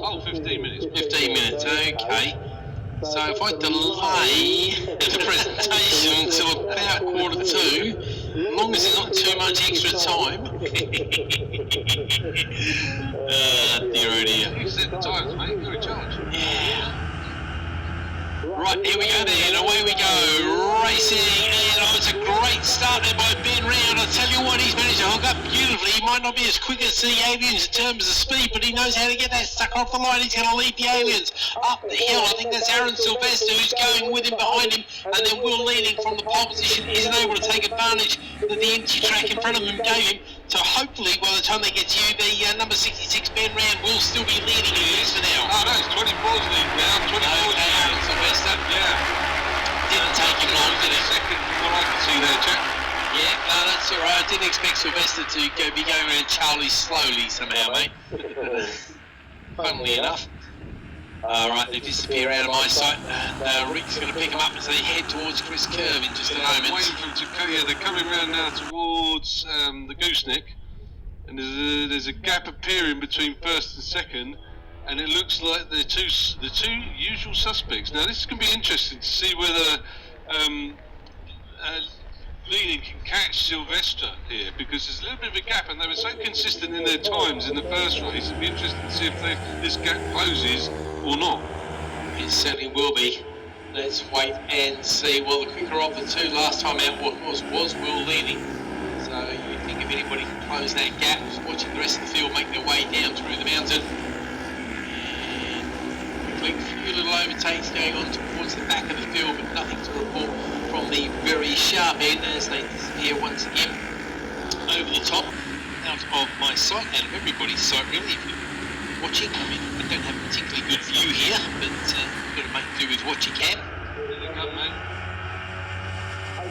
Oh, 15 minutes. 15 minutes, okay. So if I delay the presentation until about 1:45, as long as there's not too much extra time. Dear oh dear. You set the times, mate. You're in charge. Yeah. Right, here we go then, away we go, racing, and it's a great start there by Ben Round. I'll tell you what, he's managed to hook up beautifully. He might not be as quick as the aliens in terms of speed, but he knows how to get that sucker off the line. He's going to lead the aliens up the hill. I think that's Aaron Sylvester who's going with him behind him, and then Will leading from the pole position isn't able to take advantage that the empty track in front of him gave him. So hopefully by the time they get to you, the number 66 Ben Round will still be leading you for now. Oh no, it's 24's lead now. 24's Aaron Sylvester. Yeah. Didn't take him long, did it? Second, what I can see there, chap. Yeah, no, that's all right. I didn't expect Sylvester to be going around Charlie slowly somehow, mate. Funnily enough. Alright, they disappear out of my sight, and Rick's going to pick them up as they head towards Chris Curve in just a moment. Waiting for them to go, yeah, they're coming around now towards the gooseneck, and there's a gap appearing between first and second, and it looks like the two usual suspects. Now this is going to be interesting to see whether Leading can catch Sylvester here, because there's a little bit of a gap, and they were so consistent in their times in the first race. It'll be interesting to see if this gap closes or not. It certainly will be. Let's wait and see. Well, the quicker of the two last time out was Will leading. So you'd think if anybody can close that gap, just watching the rest of the field make their way down through the mountain. And a few little overtakes going on towards the back of the field, but nothing to report from the very sharp end as they disappear once again over the top, out of my sight, and of everybody's sight really. If you're watching, I mean, I don't have a particularly good view here, but you've got to make do with what you can.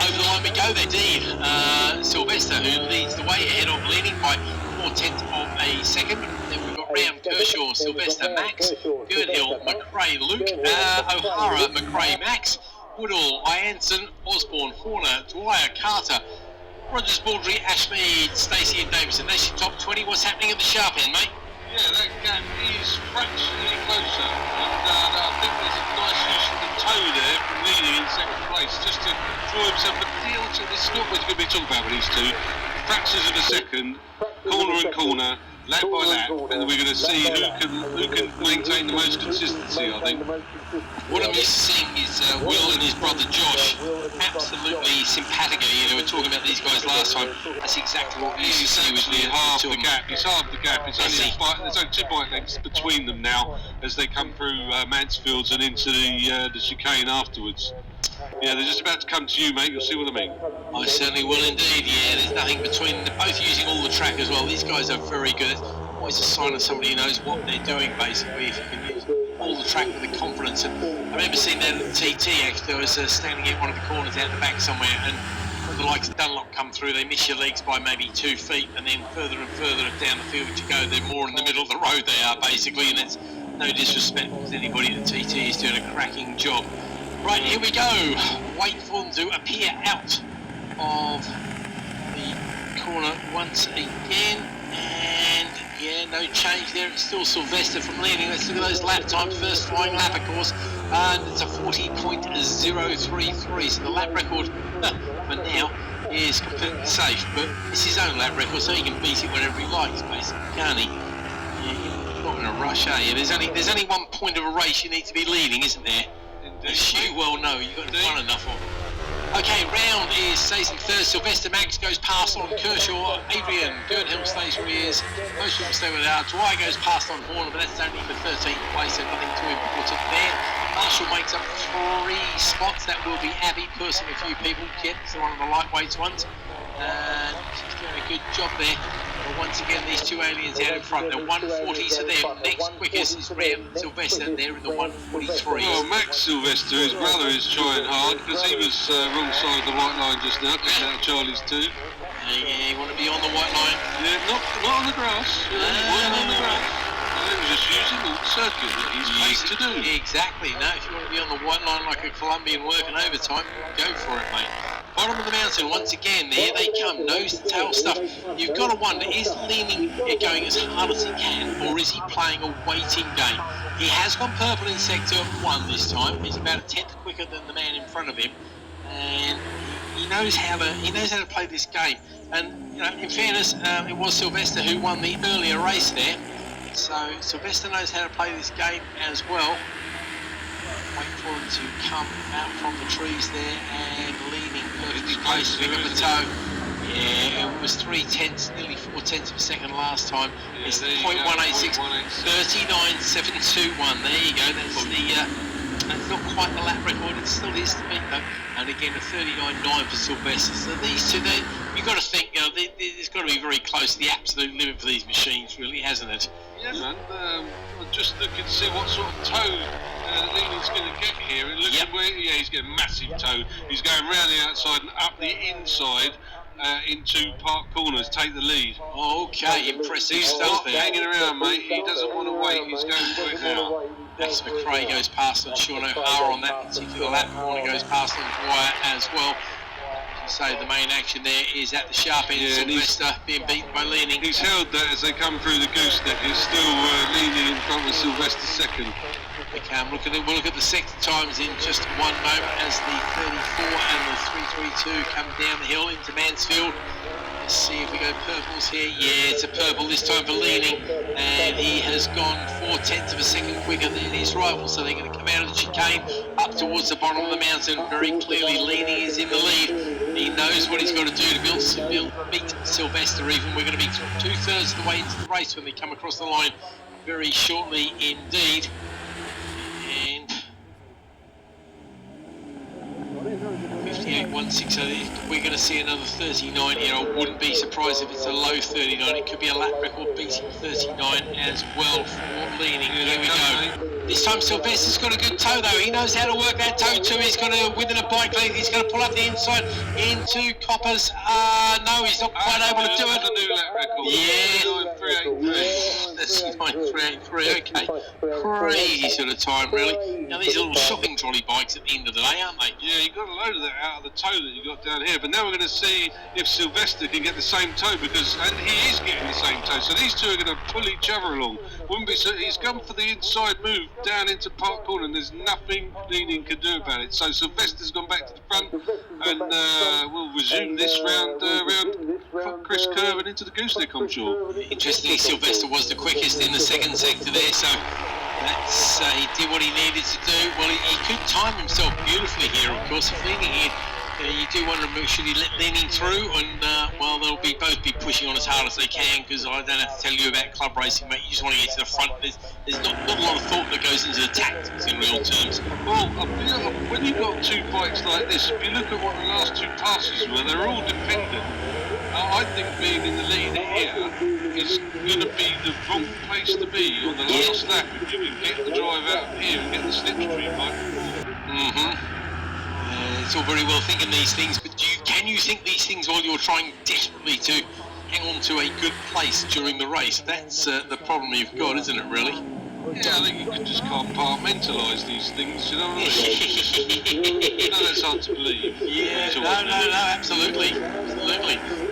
Over the line we go then, indeed. Sylvester, who leads the way ahead of leading by 4/10 of a second. Then we've got Round, Kershaw, Sylvester, Max, Girdhill, McRae, Luke, O'Hara, McRae, Max, Woodall, Ianson, Osborne, Horner, Dwyer, Carter, Rogers, Baldry, Ashmead, Stacey and Davison. That's your top 20. What's happening at the sharp end, mate? Yeah, that gap is fractionally closer, and I think there's a nice use of the toe there from leading in second place, just to draw himself a deal to this. Is not what we're going to be talking about with these two. Fractions of a second, corner and corner, lap by lap, and we're going to see who can maintain the most consistency, I think. What I'm used to seeing is Will and his brother Josh, absolutely simpatico. You know, we were talking about these guys last time. That's exactly what we used to see with half the gap. It's half the gap. It's only there's only 2 bike lengths between them now as they come through Mansfields and into the chicane afterwards. Yeah, they're just about to come to you, mate. You'll see what I mean. I certainly will indeed. Yeah, there's nothing between them. They're both using all the track as well. These guys are very good. Always a sign of somebody who knows what they're doing, basically, if you can use all the track with the confidence. And I remember seeing that at the TT, actually. I was standing in one of the corners out the back somewhere, and when the likes of Dunlop come through, they miss your legs by maybe 2 feet, and then further and further down the field you go, they're more in the middle of the road they are, basically, and it's no disrespect to anybody at the TT is doing a cracking job. Right, here we go. Wait for them to appear out of the corner once again, and yeah, no change there. It's still Sylvester from leading. Let's look at those lap times. First flying lap, of course, and it's a 40.033. So the lap record for now is completely safe, but it's his own lap record, so he can beat it whenever he likes, basically, can't he? Yeah, you're not in a rush, are you? There's only 1 point of a race you need to be leading, isn't there? As you well know, you've got to run enough of. Okay, Round stays in third. Sylvester, Max goes past on Kershaw. Adrian, Girdhill stays where he is. Most people stay where they are. Dwyer goes past on Horner, but that's only for 13th place, so nothing too important there. Marshall makes up 3 spots. That will be Abby, pursing a few people. It's one of the lightweights ones. She's doing a good job there. But once again, these 2 aliens out in front. They're 140 to them. Next quickest is Round, Sylvester. They're in the 143. Well, Max Sylvester, his brother, is trying hard because he was wrong side of the white line just now. Getting out of Charlie's too. Yeah, you want to be on the white line? Yeah, not on the grass. Wasn't on the grass. He was just using the circuit that he's paid to do. Exactly. No, if you want to be on the white line like a Colombian working overtime, go for it, mate. bottom of the mountain once again. There they come, nose to tail stuff. You've got to wonder, is Leaning going as hard as he can, or is he playing a waiting game? He has gone purple in sector 1 this time. He's about a tenth quicker than the man in front of him, and he knows how to play this game. And you know, in fairness, it was Sylvester who won the earlier race there, so Sylvester knows how to play this game as well. Wait for him to come out from the trees there, and Leaning perfectly placed to pick up the toe. Yeah, it was 3/10, nearly 4/10 of a second last time. Yeah, it's 0.186, 39.721. There you go. That's that's not quite the lap record. It still is to beat though. And again, a 39.9 for Sylvester. So these two, you've got to think, you know, it's got to be very close to the absolute limit for these machines, really, hasn't it? Yeah, man. I'm just looking to see what sort of toe Leaning's going to get here. It looks he's getting a massive toe. He's going round the outside and up the inside. Into Park Corners, take the lead. Okay, impressive stuff there. Hanging around, mate. He doesn't want to wait. He's going for it now. That's McRae goes past on Sean O'Hara on that particular lap. Warner goes past on Dwyer as well. As I say, the main action there is at the sharp end. Sylvester being beaten by Leaning. He's held that as they come through the gooseneck. He's still Leaning in front with Sylvester second. We'll look at the sector times in just one moment as the 34 and the 332 come down the hill into Mansfield. Let's see if we go purples here. Yeah, it's a purple this time for Leaning, and he has gone 4/10 of a second quicker than his rival, so they're going to come out of the chicane up towards the bottom of the mountain. Very clearly Leaning is in the lead. He knows what he's got to do to beat Sylvester even. We're going to be 2/3 of the way into the race when they come across the line very shortly indeed. And 58.160, we're going to see another 39 here. I wouldn't be surprised if it's a low 39. It could be a lap record beating 39 as well for Leaning. Here we go. This time Sylvester's got a good toe though. He knows how to work that toe too. He's got to, within a bike length, he's going to pull up the inside into Coppers. No, he's not quite able to do it. A new lap record. Yeah. That's 9.383. Okay. Crazy sort of time, really. Now these are little shopping trolley bikes at the end of the day, aren't they? Yeah, you got a load of that out of the toe that you got down here. But now we're going to see if Sylvester can get the same toe, and he is getting the same toe. So these two are going to pull each other along. Wouldn't be so. He's gone for the inside move down into Park Corner, and there's nothing Leaning can do about it. So Sylvester's gone back to the front, and we'll resume this round Chris Curve and into the gooseneck, I'm sure. Interestingly, Sylvester was the quickest in the second sector there, so that's he did what he needed to do. Well, he could time himself beautifully here, of course. If Leaning here, you do wonder, should he let Leaning through? And well, they'll both be pushing on as hard as they can, because I don't have to tell you about club racing, mate. You just want to get to the front. There's not a lot of thought that goes into the tactics in real terms. Well, when you've got two bikes like this, if you look at what the last two passes were, they're all dependent. I think being in the lead here is going to be the wrong place to be on the last lap if you can get the drive out of here and get the slipstream bike forward. It's all very well thinking these things, but can you think these things while you're trying desperately to hang on to a good place during the race? That's the problem you've got, isn't it, really? Yeah, I think you can just compartmentalise these things, you know what I mean? No, that's hard to believe. Yeah, no, absolutely.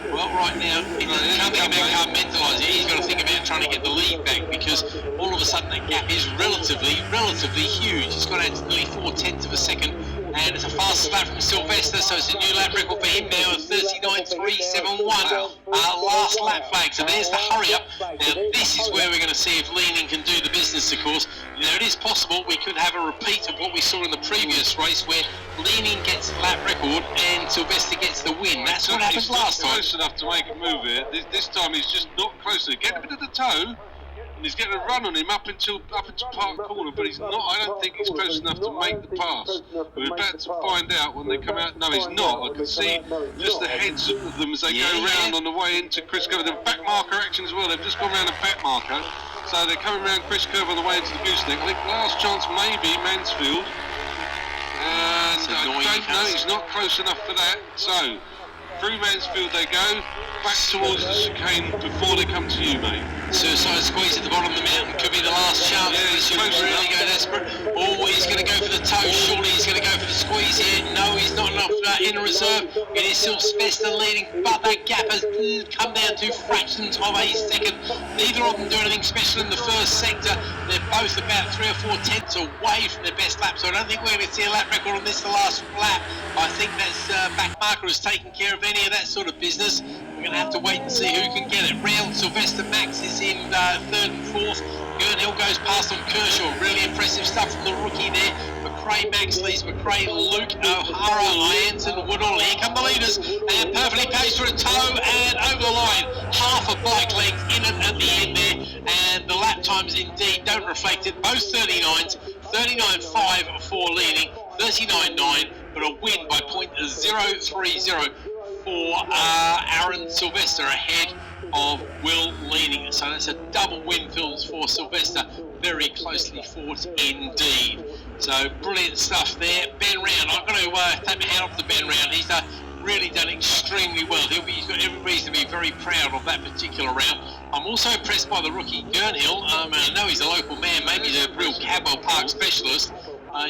Well, right now, he can't think about compartmentalising. He's got to think about trying to get the lead back, because all of a sudden that gap is relatively huge. It's got out to nearly 4/10 of a second. And it's a fast lap from Sylvester, so it's a new lap record for him now at 39.371. Last lap flag, so there's the hurry up. Now this is where we're going to see if Leaning can do the business, of course. Now it is possible we could have a repeat of what we saw in the previous race, where Leaning gets the lap record and Sylvester gets the win. That's what happened last time. He's close enough to make a move here. This time he's just not close enough. Get a bit of the toe. And he's getting a run on him up into Park Corner, but he's not. I don't think he's close enough to make the pass. We're about to find out when they come out. No, he's not. I can see just the heads of them as they go round on the way into Chris Curve. The back marker action as well. They've just gone round a back marker, so they're coming round Chris Curve on the way into the gooseneck. I think last chance maybe Mansfield, and I don't know. He's not close enough for that. So through Mansfield they go, back towards the chicane before they come to you, mate. Suicide squeeze at the bottom of the mountain could be the last chance. Yeah, he should really go desperate. Oh, he's going to go for the toe. Surely he's going to go for the squeeze here. No, he's not enough. in reserve. It is Sylvester leading, but that gap has come down to fractions of a second. Neither of them do anything special in the first sector. They're both about 3 or 4 tenths away from their best lap, so I don't think we're going to see a lap record on this the last lap. I think that's back marker has taken care of any of that sort of business. We're going to have to wait and see who can get it. Real Sylvester Max is in 3rd and 4th. Gurnhill goes past on Kershaw. Really impressive stuff from the rookie there. McRae, Max Lees, McRae, Luke, O'Hara, Ianson, Woodall. Here come the leaders, and perfectly paced for a toe and over the line. Half a bike length in it at the end there, and the lap times indeed don't reflect it. Both 39s, 39.5 for leading, 39.9, but a win by .030 for Aaron Sylvester ahead of Will Leaning. So that's a double win for Sylvester. Very closely fought indeed. So brilliant stuff there. Ben Round, I'm going to take my hand off to Ben Round. He's really done extremely well. He's got every reason to be very proud of that particular round. I'm also impressed by the rookie Gurnhill. And I know he's a local man, maybe he's a real Cadwell Park specialist.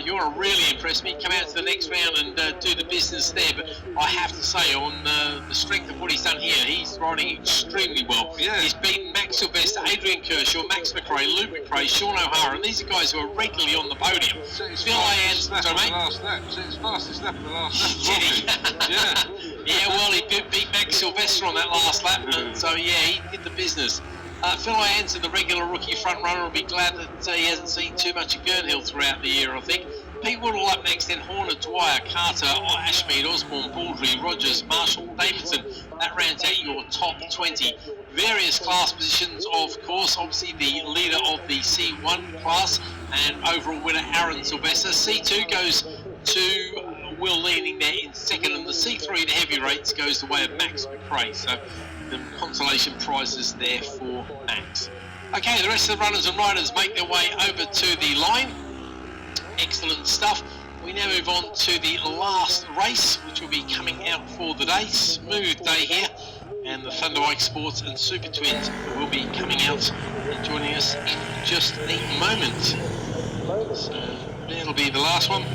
You're really impressed me. Come out to the next round and do the business there. But I have to say, on the strength of what he's done here, he's riding extremely well. Yeah. He's beaten Max Sylvester, Adrian Kershaw, Max McRae, Luke McRae, Sean O'Hara, and these are guys who are regularly on the podium. Phil Ianson, last lap. It's fastest lap of the last lap. Yeah, well, he beat Max Sylvester on that last lap, and so yeah, he did the business. Phil Ianson, the regular rookie front runner, will be glad that he hasn't seen too much of Gurnhill throughout the year, I think. Pete Woodall up next, then Horner, Dwyer, Carter, Ashmead, Osborne, Baldry, Rogers, Marshall, Davidson. That rounds out your top 20. Various class positions, of course. Obviously, the leader of the C1 class and overall winner, Aaron Sylvester. C2 goes to Will Leaning there in 2nd, and the C3, the heavyweights, goes the way of Max McRae. So the consolation prizes there for Max. Okay, the rest of the runners and riders make their way over to the line. Excellent stuff. We now move on to the last race, which will be coming out for the day. Smooth day here, and the Thunderbike Sports and Super Twins will be coming out and joining us in just a moment. So that'll be the last one.